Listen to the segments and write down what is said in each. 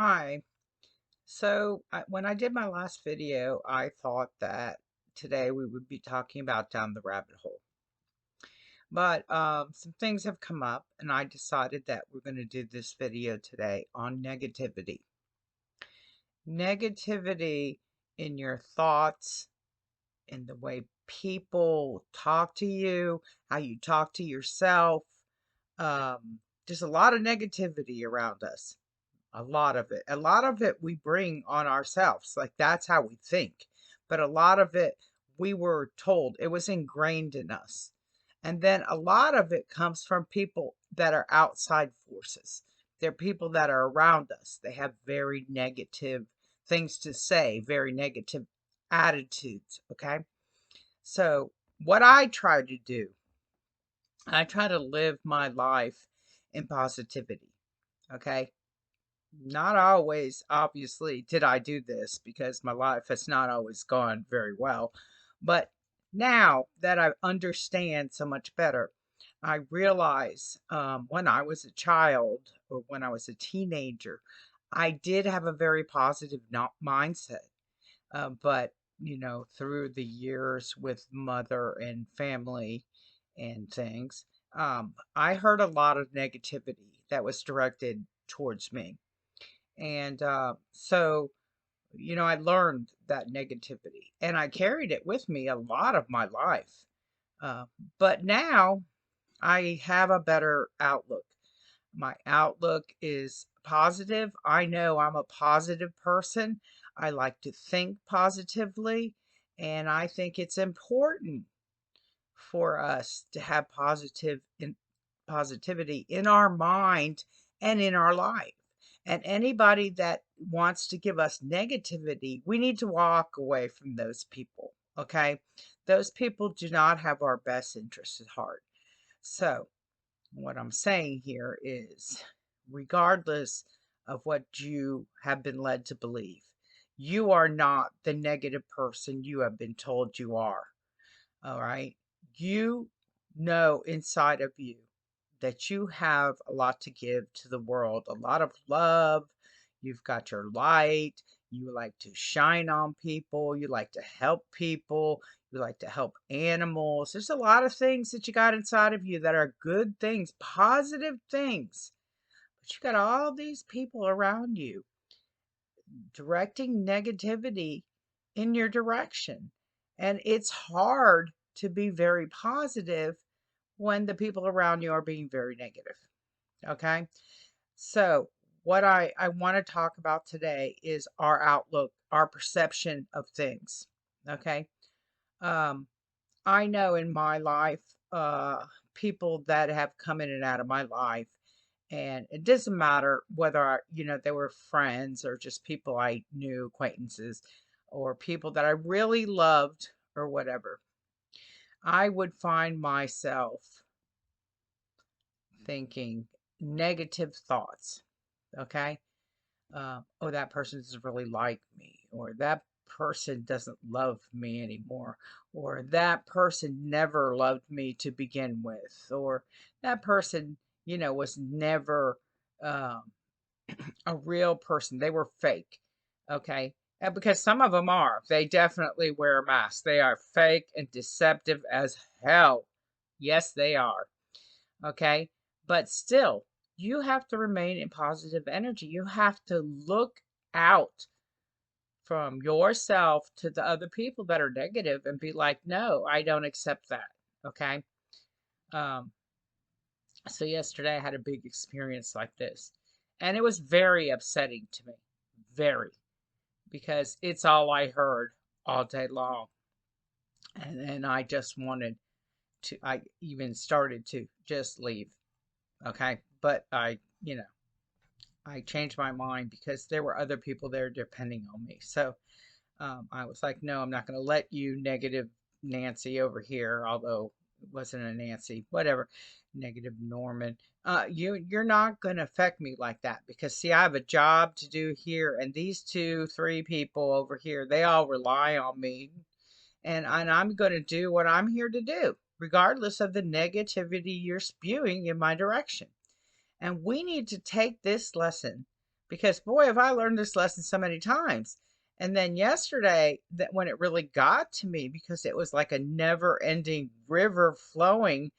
Hi. When I did my last video, I thought that today we would be talking about down the rabbit hole. But some things have come up, and I decided that we're going to do this video today on negativity. Negativity in your thoughts, in the way people talk to you, how you talk to yourself. There's a lot of negativity around us. A lot of it. A lot of it we bring on ourselves. Like that's how we think. But a lot of it we were told, it was ingrained in us. And then a lot of it comes from people that are outside forces. They're people that are around us. They have very negative things to say, very negative attitudes. Okay. So, what I try to do, I try to live my life in positivity. Okay. Not always, obviously, did I do this because my life has not always gone very well. But now that I understand so much better, I realize when I was a child or when I was a teenager, I did have a very positive mindset. But, through the years with mother and family and things, I heard a lot of negativity that was directed towards me and I learned that negativity and I carried it with me a lot of my life. Uh, but now I have a better outlook. My outlook is positive. I know I'm a positive person. I like to think positively, and I think it's important for us to have positivity in our mind and in our life. And anybody that wants to give us negativity, we need to walk away from those people. Okay. Those people do not have our best interests at heart. So, what I'm saying here is, regardless of what you have been led to believe, you are not the negative person you have been told you are. All right. You know inside of you that you have a lot to give to the world, a lot of love. You've got your light. You like to shine on people. You like to help people. You like to help animals. There's a lot of things that you got inside of you that are good things, positive things. But you got all these people around you directing negativity in your direction. And it's hard to be very positive when the people around you are being very negative. Okay. So, what I want to talk about today is our outlook, our perception of things. Okay. Um, I know in my life, people that have come in and out of my life, and it doesn't matter whether they were friends or just people I knew, acquaintances, or people that I really loved or whatever. I would find myself thinking negative thoughts. Okay. Oh, that person doesn't really like me, or that person doesn't love me anymore, or that person never loved me to begin with, or that person, was never um, a real person. They were fake. Okay. And because some of them are, they definitely wear a mask. They are fake and deceptive as hell. Yes, they are. Okay. But still, you have to remain in positive energy. You have to look out from yourself to the other people that are negative and be like, no, I don't accept that. Okay. Um, so yesterday I had a big experience like this, and it was very upsetting to me. Very, because it's all I heard all day long. And then I just wanted I even started to just leave. Okay. But I changed my mind because there were other people there depending on me. So I was like, no, I'm not going to let you, negative Nancy over here, although it wasn't a Nancy, whatever, negative Norman. You're not going to affect me like that because see, I have a job to do here, and these two, three people over here, they all rely on me, and I'm going to do what I'm here to do, regardless of the negativity you're spewing in my direction. And we need to take this lesson because boy, have I learned this lesson so many times. And then yesterday, that when it really got to me, because it was like a never ending river flowing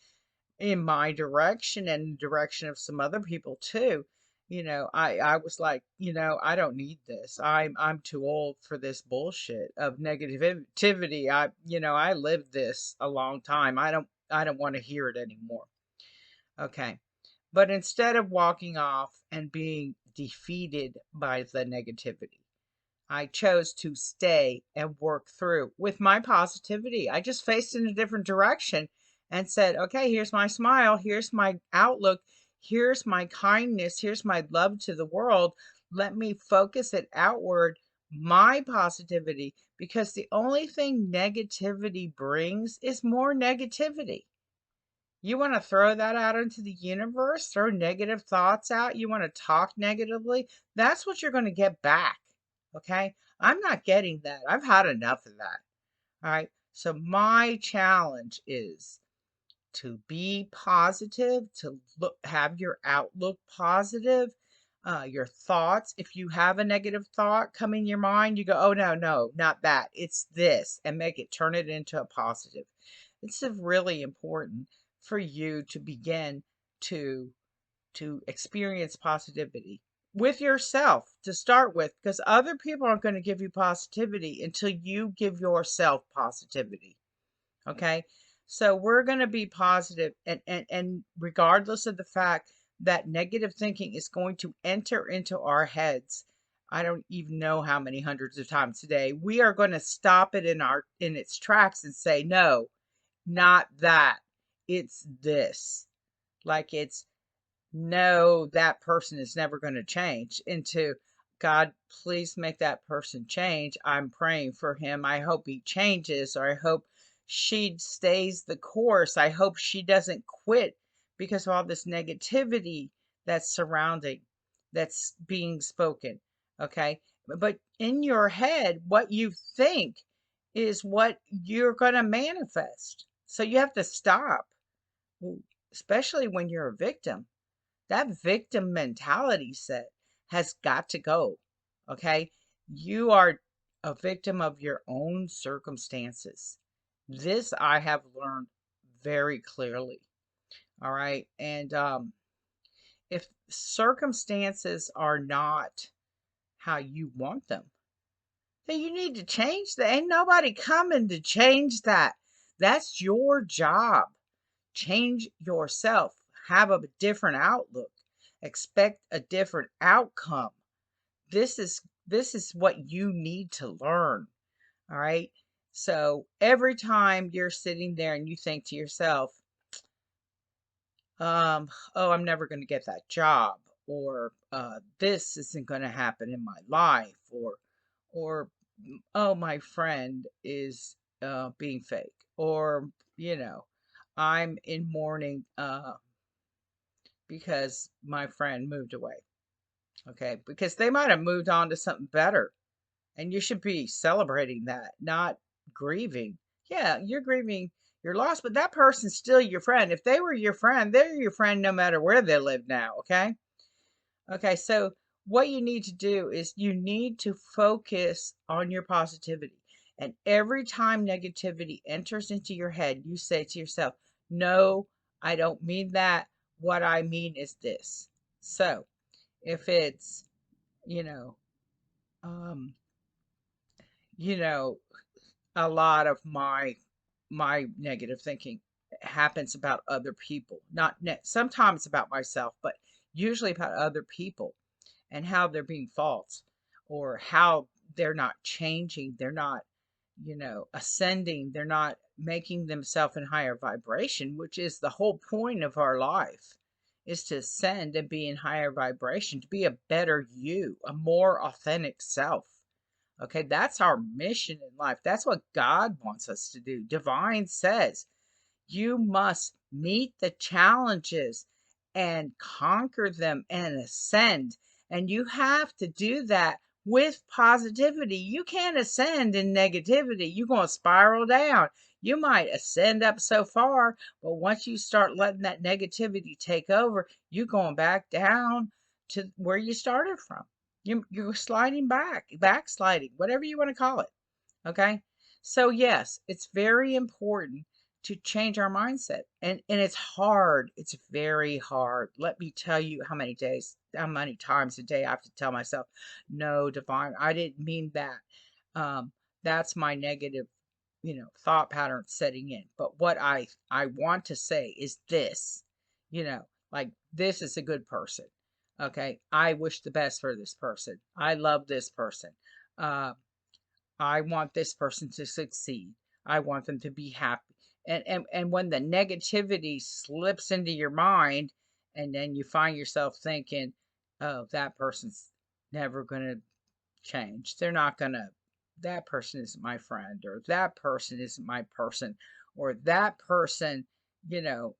in my direction and the direction of some other people too. I was like, I don't need this. I'm too old for this bullshit of negativity. I lived this a long time. I don't want to hear it anymore. Okay. But instead of walking off and being defeated by the negativity, I chose to stay and work through with my positivity. I just faced in a different direction and said, okay, here's my smile. Here's my outlook. Here's my kindness. Here's my love to the world. Let me focus it outward, my positivity, because the only thing negativity brings is more negativity. You want to throw that out into the universe, throw negative thoughts out, you want to talk negatively, that's what you're going to get back. Okay. I'm not getting that. I've had enough of that. All right. So, my challenge is to be positive, to have your outlook positive, your thoughts. If you have a negative thought come in your mind, you go, oh, no, no, not that. It's this, and turn it into a positive. It's really important for you to begin to experience positivity with yourself to start with, because other people aren't going to give you positivity until you give yourself positivity. Okay. So we're going to be positive, and regardless of the fact that negative thinking is going to enter into our heads, I don't even know how many hundreds of times a day, we are going to stop it in its tracks and say, no, not that. It's this. Like, it's, no, that person is never going to change, into, God, please make that person change. I'm praying for him. I hope he changes, or I hope she stays the course. I hope she doesn't quit because of all this negativity that's surrounding, that's being spoken. Okay. But in your head, what you think is what you're going to manifest. So you have to stop, especially when you're a victim. That victim mentality set has got to go. Okay. You are a victim of your own circumstances. This I have learned very clearly. All right. And if circumstances are not how you want them, then you need to change that. Ain't nobody coming to change that. That's your job. Change yourself. Have a different outlook. Expect a different outcome. This is what you need to learn. All right. So every time you're sitting there and you think to yourself, oh, I'm never going to get that job, or this isn't going to happen in my life, or oh, my friend is being fake, or you know, I'm in mourning because my friend moved away. Okay, because they might have moved on to something better, and you should be celebrating that, not grieving. Yeah, you're grieving your loss, but that person's still your friend. If they were your friend, they're your friend no matter where they live now. Okay. Okay. So, what you need to do is you need to focus on your positivity. And every time negativity enters into your head, you say to yourself, no, I don't mean that. What I mean is this. So, if it's, you know, um, you know, a lot of my negative thinking happens about other people, not sometimes about myself, but usually about other people, and how they're being false, or how they're not changing, they're not, ascending, they're not making themselves in higher vibration, which is the whole point of our life, is to ascend and be in higher vibration, to be a better you, a more authentic self. Okay, that's our mission in life. That's what God wants us to do. Divine says you must meet the challenges and conquer them and ascend. And you have to do that with positivity. You can't ascend in negativity. You're going to spiral down. You might ascend up so far, but once you start letting that negativity take over, you're going back down to where you started from. You're sliding backsliding, whatever you want to call it. Okay. So yes, it's very important to change our mindset. And it's hard. It's very hard. Let me tell you how many times a day I have to tell myself, no, Divine, I didn't mean that. Um, that's my negative, thought pattern setting in. But what I want to say is this, like this is a good person. Okay. I wish the best for this person. I love this person. Uh, I want this person to succeed. I want them to be happy. And when the negativity slips into your mind, and then you find yourself thinking, oh, that person's never going to change. They're not going to, that person isn't my friend, or that person isn't my person, or that person, you know,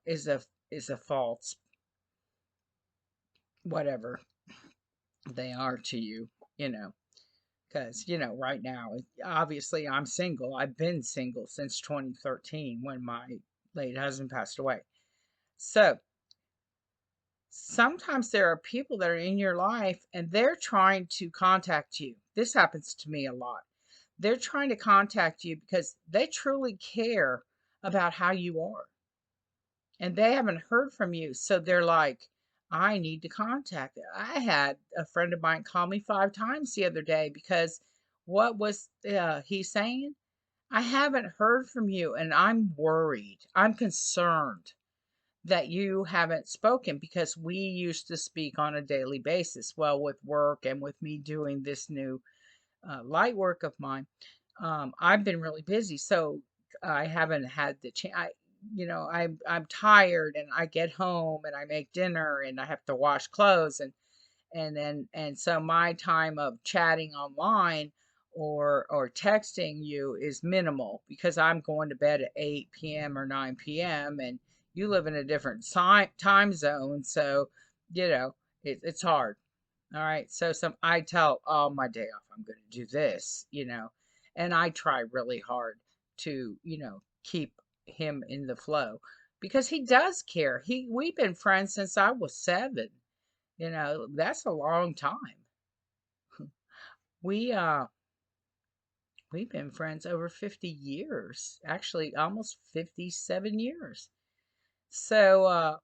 is a false whatever they are to you, you know. Because, right now, obviously I'm single. I've been single since 2013 when my late husband passed away. So sometimes there are people that are in your life and they're trying to contact you. This happens to me a lot. They're trying to contact you because they truly care about how you are and they haven't heard from you. So they're like, I need to contact it. I had a friend of mine call me 5 times the other day because what was he saying? I haven't heard from you and I'm worried. I'm concerned that you haven't spoken because we used to speak on a daily basis. Well, with work and with me doing this new light work of mine, I've been really busy, so I haven't had the chance. I'm tired, and I get home and I make dinner, and I have to wash clothes, and so my time of chatting online or texting you is minimal because I'm going to bed at 8 p.m. or 9 p.m. and you live in a different time zone, so you know it's hard. All right. So I tell all my day off I'm going to do this, and I try really hard to, keep him in the flow because he does care. We've been friends since I was 7. That's a long time. We we've been friends over 50 years. Actually, almost 57 years. So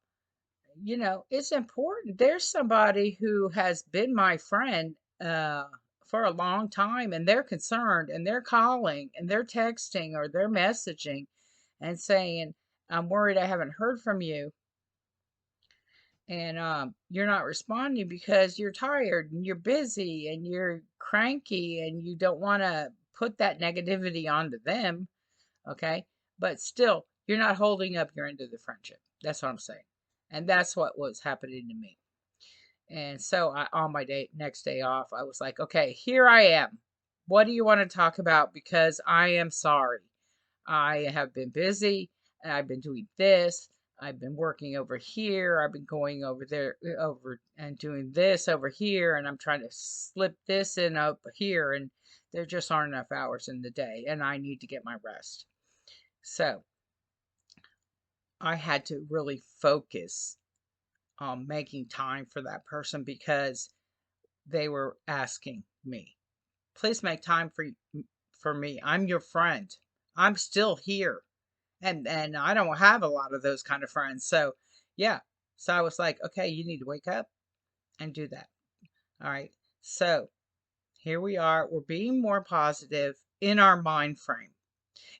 it's important. There's somebody who has been my friend uh, for a long time, and they're concerned, and they're calling, and they're texting, or they're messaging and saying, I'm worried I haven't heard from you. And you're not responding because you're tired and you're busy and you're cranky and you don't want to put that negativity onto them. Okay. But still, you're not holding up your end of the friendship. That's what I'm saying. And that's what was happening to me. And so on my next day off, I was like, okay, here I am. What do you want to talk about? Because I am sorry. I have been busy. And I've been doing this. I've been working over here. I've been going over there, over and doing this over here. And I'm trying to slip this in up here. And there just aren't enough hours in the day. And I need to get my rest. So I had to really focus on making time for that person because they were asking me, please make time for me. I'm your friend. I'm still here. And I don't have a lot of those kind of friends. So yeah. So I was like, okay, you need to wake up and do that. All right. So here we are. We're being more positive in our mind frame,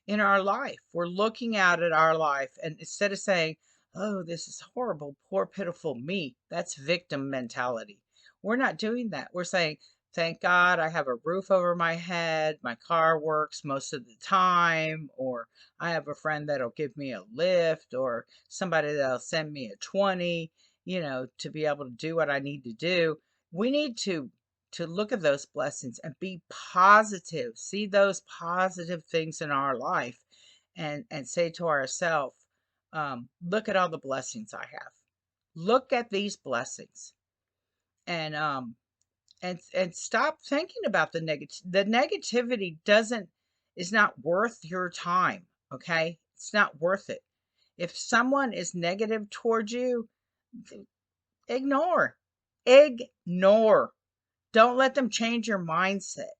in our life. We're looking out at our life, and instead of saying, oh, this is horrible, poor, pitiful me, that's victim mentality. We're not doing that. We're saying, thank God I have a roof over my head, my car works most of the time, or I have a friend that'll give me a lift, or somebody that'll send me a 20, to be able to do what I need to do. We need to look at those blessings and be positive, see those positive things in our life, and say to ourselves, look at all the blessings I have. Look at these blessings, and stop thinking about the negativity. Doesn't is not worth your time. Okay, it's not worth it. If someone is negative towards you, ignore. Ignore. Don't let them change your mindset.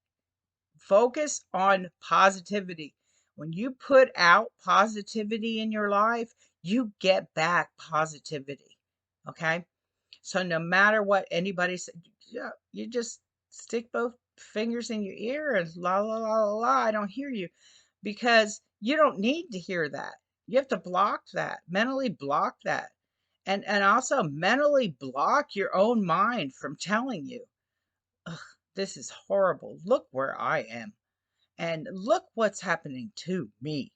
Focus on positivity. When you put out positivity in your life, you get back positivity. Okay? So no matter what anybody said, yeah, you just stick both fingers in your ear and la la la la la. I don't hear you because you don't need to hear that. You have to block that, mentally block that. And also mentally block your own mind from telling you, ugh, this is horrible. Look where I am. And look what's happening to me.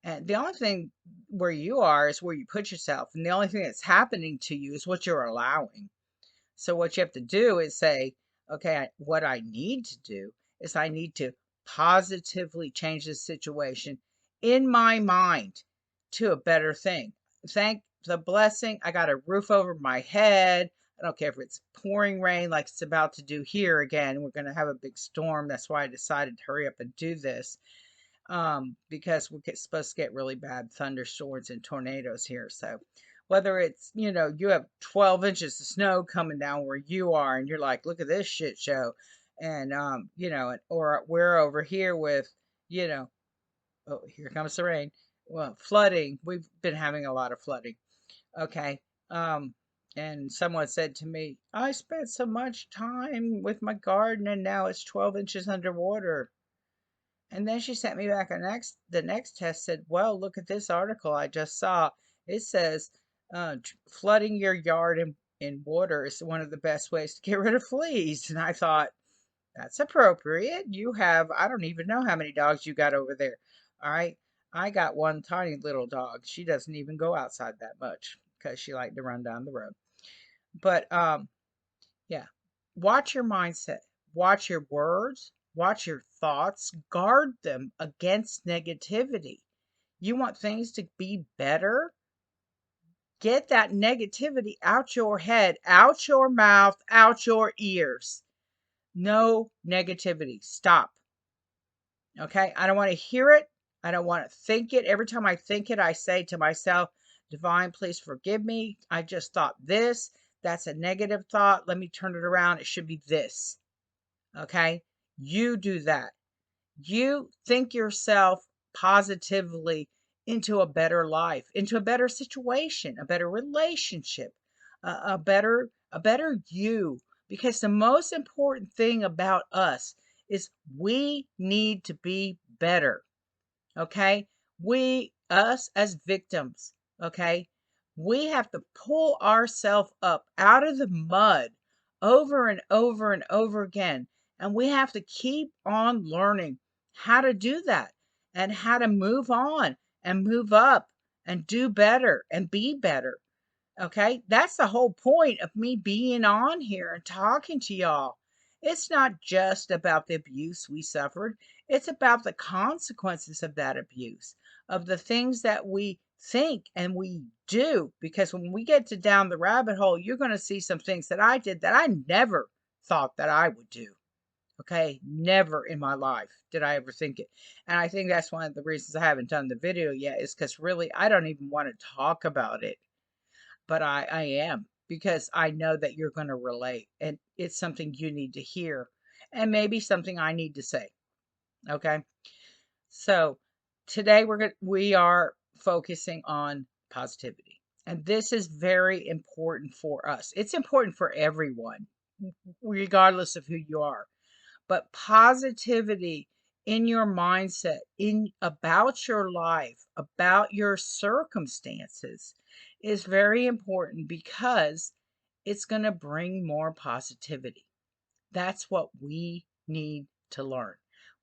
And the only thing where you are is where you put yourself. And the only thing that's happening to you is what you're allowing. So what you have to do is say, okay, what I need to do is I need to positively change the situation in my mind to a better thing. Thank the blessing. I got a roof over my head. I don't care if it's pouring rain like it's about to do here again. We're going to have a big storm. That's why I decided to hurry up and do this, because we're supposed to get really bad thunderstorms and tornadoes here. So whether it's, you have 12 inches of snow coming down where you are and you're like, look at this shit show. And, or we're over here with, you know, oh, here comes the rain. Well, flooding. We've been having a lot of flooding. Okay. Um, and someone said to me, I spent so much time with my garden and now it's 12 inches underwater. And then she sent me back the next test said, well, look at this article I just saw. It says flooding your yard in water is one of the best ways to get rid of fleas. And I thought, that's appropriate. You have, I don't even know how many dogs you got over there. All right. I got one tiny little dog. She doesn't even go outside that much because she liked to run down the road. But yeah. Watch your mindset. Watch your words. Watch your thoughts. Guard them against negativity. You want things to be better? Get that negativity out your head, out your mouth, out your ears. No negativity. Stop. Okay? I don't want to hear it. I don't want to think it. Every time I think it, I say to myself, Divine, please forgive me. I just thought this. That's a negative thought. Let me turn it around. It should be this. Okay? You do that. You think yourself positively into a better life, into a better situation, a better relationship, a better you. Because the most important thing about us is we need to be better. Okay? Us as victims, okay? We have to pull ourselves up out of the mud over and over and over again. And we have to keep on learning how to do that and how to move on and move up and do better and be better. Okay, that's the whole point of me being on here and talking to y'all. It's not just about the abuse we suffered, it's about the consequences of that abuse, of the things that we think and we do. Because when we get to down the rabbit hole, you're going to see some things that I did that I never thought that I would do. Okay, never in my life did I ever think it. And I think that's one of the reasons I haven't done the video yet, is because really I don't even want to talk about it, but I am, because I know that you're going to relate and it's something you need to hear and maybe something I need to say. Okay. So today we are focusing on positivity. And this is very important for us. It's important for everyone, regardless of who you are. But positivity in your mindset, in about your life, about your circumstances is very important because it's going to bring more positivity. That's what we need to learn.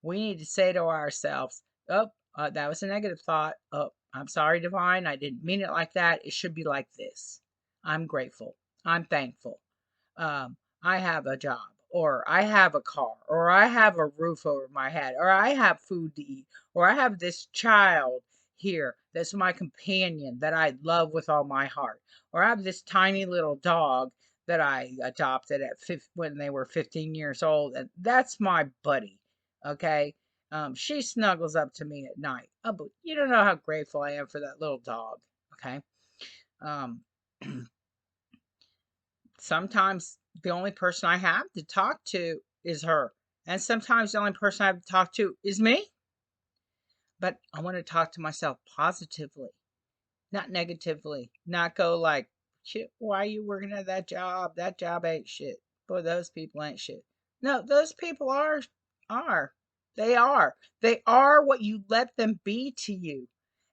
We need to say to ourselves, oh, that was a negative thought. Oh, I'm sorry, Divine. I didn't mean it like that. It should be like this. I'm grateful. I'm thankful. I have a job, or I have a car, or I have a roof over my head, or I have food to eat, or I have this child here that's my companion that I love with all my heart, or I have this tiny little dog that I adopted when they were 15 years old, and that's my buddy. Okay. She snuggles up to me at night. Oh, but you don't know how grateful I am for that little dog. Okay. Um, Sometimes The only person I have to talk to is her. And sometimes the only person I have to talk to is me. But I want to talk to myself positively, not negatively, not go like, shit, why are you working at that job? That job ain't shit. Boy, those people ain't shit. No, those people are. They are. They are what you let them be to you.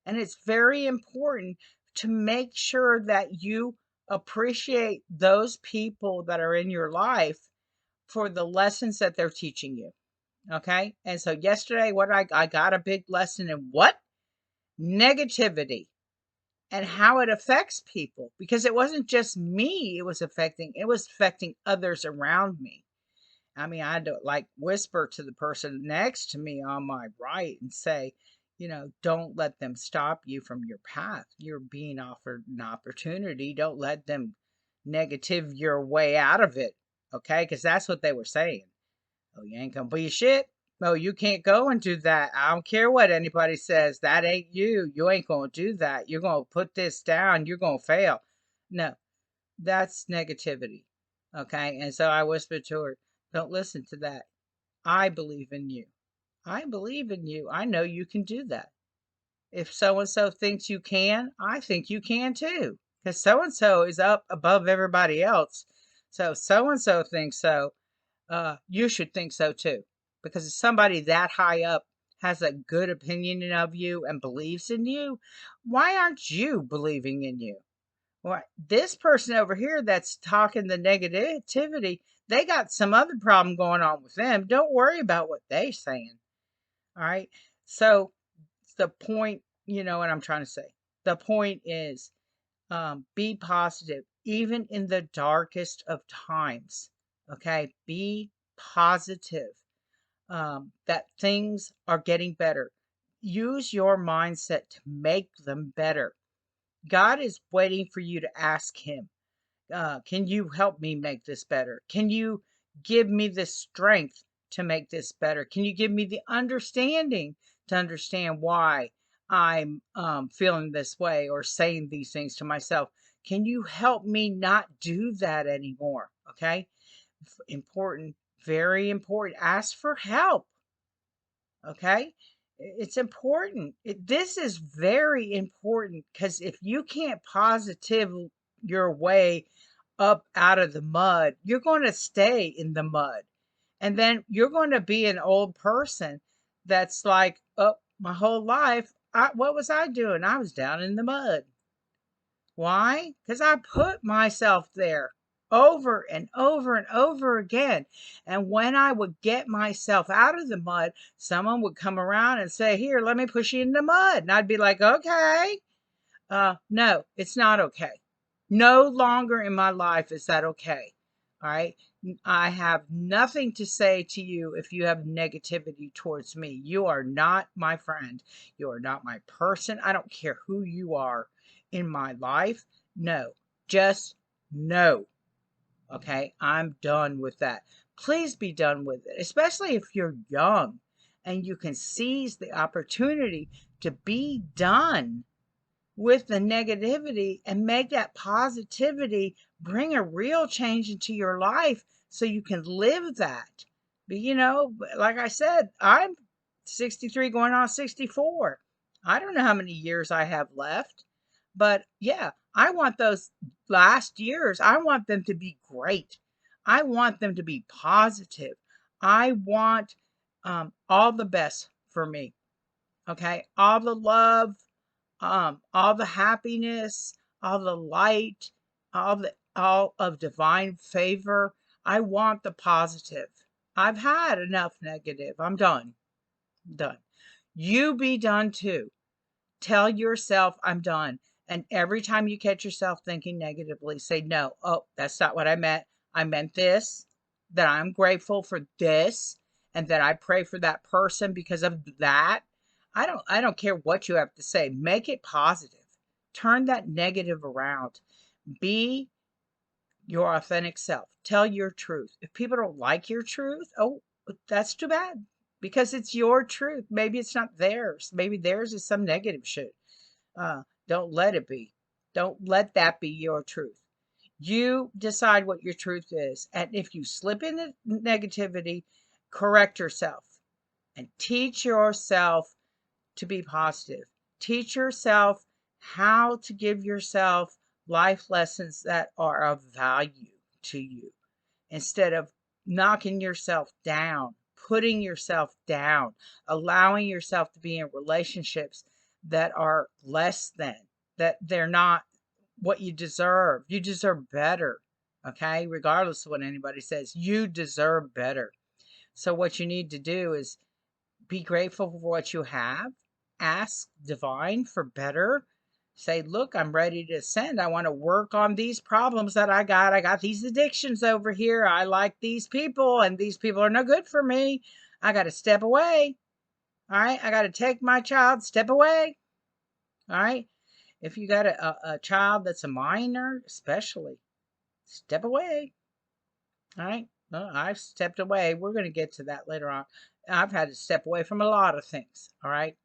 And it's very important to make sure that you appreciate those people that are in your life for the lessons that they're teaching you. Okay. And so yesterday, what I got a big lesson in what? Negativity and how it affects people, because it wasn't just me it was affecting others around me. I mean, I had to like whisper to the person next to me on my right and say, don't let them stop you from your path. You're being offered an opportunity. Don't let them negative your way out of it. Okay, because that's what they were saying. Oh, you ain't gonna be shit. No, you can't go and do that. I don't care what anybody says. That ain't you. You ain't gonna do that. You're gonna put this down. You're gonna fail. No, that's negativity. Okay. And so I whispered to her, don't listen to that. I believe in you. I believe in you. I know you can do that. If so and so thinks you can, I think you can too. Because so and so is up above everybody else. So and so thinks so, you should think so too. Because if somebody that high up has a good opinion of you and believes in you, why aren't you believing in you? Well, this person over here that's talking the negativity, they got some other problem going on with them. Don't worry about what they're saying. All right. So the point, you know what I'm trying to say. The point is, be positive, even in the darkest of times. Okay. Be positive, that things are getting better. Use your mindset to make them better. God is waiting for you to ask Him, can you help me make this better? Can you give me the strength to make this better? Can you give me the understanding to understand why I'm feeling this way or saying these things to myself? Can you help me not do that anymore? Okay. Important, very important. Ask for help. Okay. It's important. This is very important because if you can't positive your way up out of the mud, you're going to stay in the mud. And then you're going to be an old person that's like, oh, my whole life, what was I doing? I was down in the mud. Why? Because I put myself there over and over and over again. And when I would get myself out of the mud, someone would come around and say, here, let me push you in the mud. And I'd be like, okay. No, it's not okay. No longer in my life is that okay. All right. I have nothing to say to you if you have negativity towards me. You are not my friend. You are not my person. I don't care who you are in my life. No, just no. Okay. I'm done with that. Please be done with it, especially if you're young and you can seize the opportunity to be done with the negativity and make that positivity bring a real change into your life so you can live that. But like I said, I'm 63 going on 64. I don't know how many years I have left, but yeah, I want those last years, I want them to be great. I want them to be positive. I want all the best for me. Okay. All the love, all the happiness, all the light, all of divine favor. I want the positive. I've had enough negative. I'm done. Done. You be done too. Tell yourself I'm done. And every time you catch yourself thinking negatively, say, no, oh, that's not what I meant. I meant this, that I'm grateful for this, and that I pray for that person because of that. I don't care what you have to say. Make it positive. Turn that negative around. Be your authentic self. Tell your truth. If people don't like your truth, oh, that's too bad because it's your truth. Maybe it's not theirs. Maybe theirs is some negative shit. Don't let it be. Don't let that be your truth. You decide what your truth is. And if you slip into negativity, correct yourself and teach yourself to be positive. Teach yourself how to give yourself life lessons that are of value to you instead of knocking yourself down, putting yourself down, allowing yourself to be in relationships that are less than, that they're not what you deserve. You deserve better. Okay. Regardless of what anybody says, you deserve better. So, what you need to do is be grateful for what you have. Ask divine for better. Say, look, I'm ready to ascend. I want to work on these problems that I got. I got these addictions over here. I like these people, and these people are no good for me. I got to step away. All right. I got to take my child, step away. All right. If you got a child that's a minor, especially, step away. All right. Well, I've stepped away. We're going to get to that later on. I've had to step away from a lot of things. All right.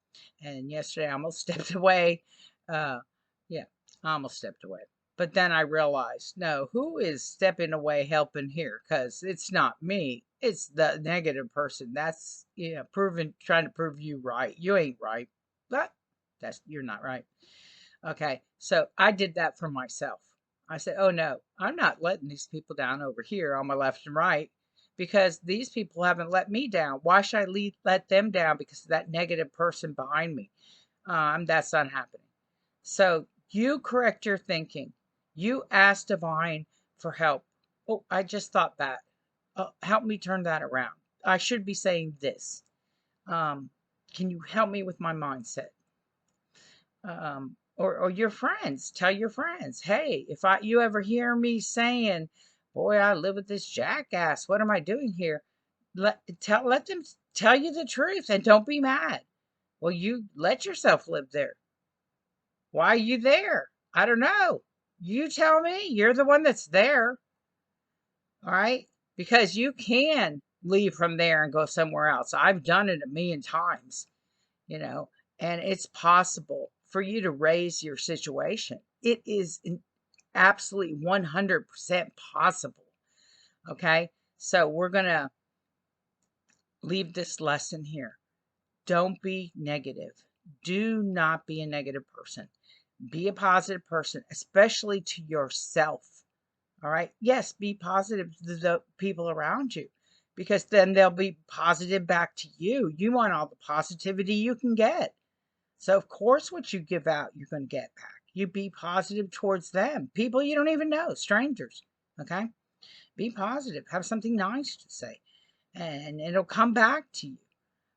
And yesterday I almost stepped away. Uh, yeah, I almost stepped away. But then I realized, no, who is stepping away helping here? Because it's not me. It's the negative person. That's, trying to prove you right. You ain't right. But you're not right. Okay, so I did that for myself. I said, oh no, I'm not letting these people down over here on my left and right because these people haven't let me down. Why should I let them down because of that negative person behind me? That's not happening. So you correct your thinking. You ask divine for help. Oh, I just thought that. Help me turn that around. I should be saying this. Um, can you help me with my mindset? Or your friends, tell your friends, hey, if you ever hear me saying, boy, I live with this jackass, what am I doing here? Let them tell you the truth and don't be mad. Well, you let yourself live there. Why are you there? I don't know. You tell me. You're the one that's there. All right, because you can leave from there and go somewhere else. I've done it a million times, you know, and it's possible for you to raise your situation. It is absolutely 100% possible. Okay. So we're going to leave this lesson here. Don't be negative. Do not be a negative person. Be a positive person, especially to yourself. All right. Yes, be positive to the people around you because then they'll be positive back to you. You want all the positivity you can get. So, of course, what you give out, you're going to get back. You be positive towards them, people you don't even know, strangers. Okay? Be positive. Have something nice to say, and it'll come back to you.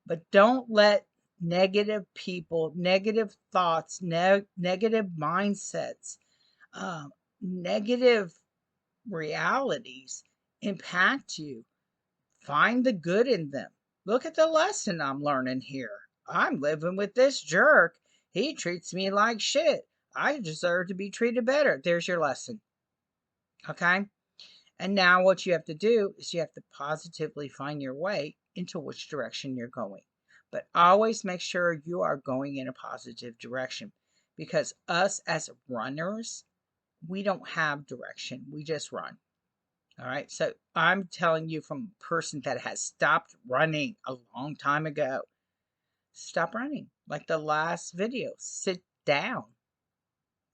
But don't let negative people, negative thoughts, negative mindsets, um, negative realities impact you. Find the good in them. Look at the lesson I'm learning here. I'm living with this jerk. He treats me like shit. I deserve to be treated better. There's your lesson. Okay? And now what you have to do is you have to positively find your way into which direction you're going. But always make sure you are going in a positive direction because us as runners, we don't have direction. We just run. All right. So I'm telling you from a person that has stopped running a long time ago. Stop running. Like the last video. Sit down.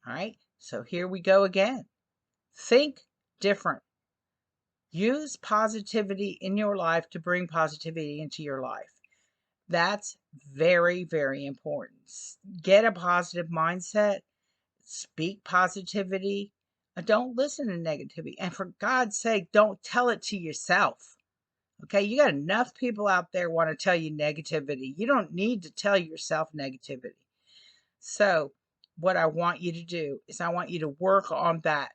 All right. So here we go again. Think different. Use positivity in your life to bring positivity into your life. That's very, very important. Get a positive mindset. Speak positivity. Don't listen to negativity. And for God's sake, don't tell it to yourself. Okay, you got enough people out there want to tell you negativity. You don't need to tell yourself negativity. So, what I want you to do is I want you to work on that.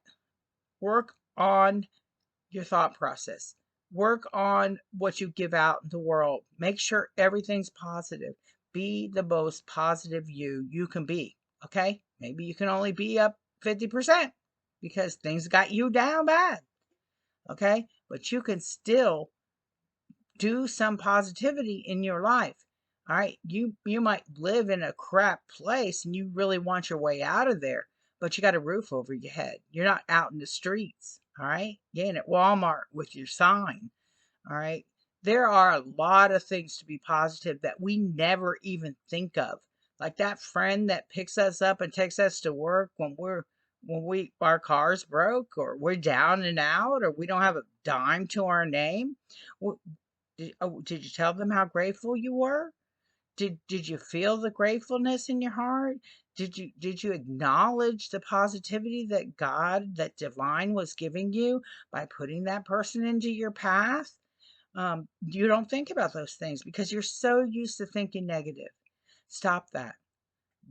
Work on your thought process. Work on what you give out in the world. Make sure everything's positive. Be the most positive you can be. Okay? Maybe you can only be up 50% because things got you down bad. Okay? But you can still do some positivity in your life. All right, you might live in a crap place and you really want your way out of there, but you got a roof over your head. You're not out in the streets, all right? You ain't at Walmart with your sign, all right? There are a lot of things to be positive that we never even think of. Like that friend that picks us up and takes us to work when our car's broke, or we're down and out, or we don't have a dime to our name. Did you tell them how grateful you were? Did you feel the gratefulness in your heart? Did you acknowledge the positivity that God, that divine was giving you by putting that person into your path? You don't think about those things because you're so used to thinking negative. Stop that.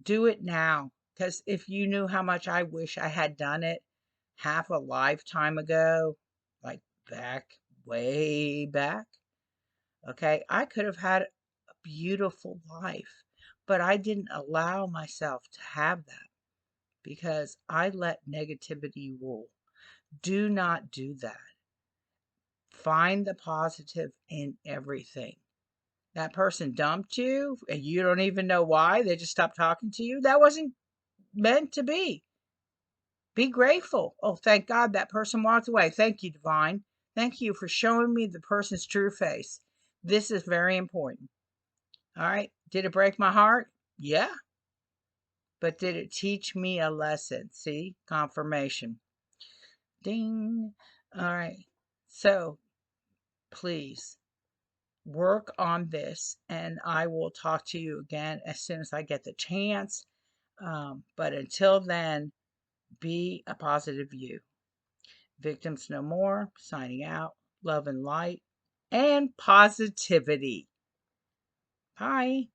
Do it now. Because if you knew how much I wish I had done it half a lifetime ago, like back, way back, okay, I could have had a beautiful life. But I didn't allow myself to have that because I let negativity rule. Do not do that. Find the positive in everything. That person dumped you and you don't even know why. They just stopped talking to you. That wasn't meant to be. Be grateful. Oh, thank God that person walked away. Thank you, Divine. Thank you for showing me the person's true face. This is very important. All right. Did it break my heart? Yeah. But did it teach me a lesson? See? Confirmation. Ding. All right. So please work on this, and I will talk to you again as soon as I get the chance. But until then, be a positive you. Victims No More, signing out. Love and light and positivity. Bye.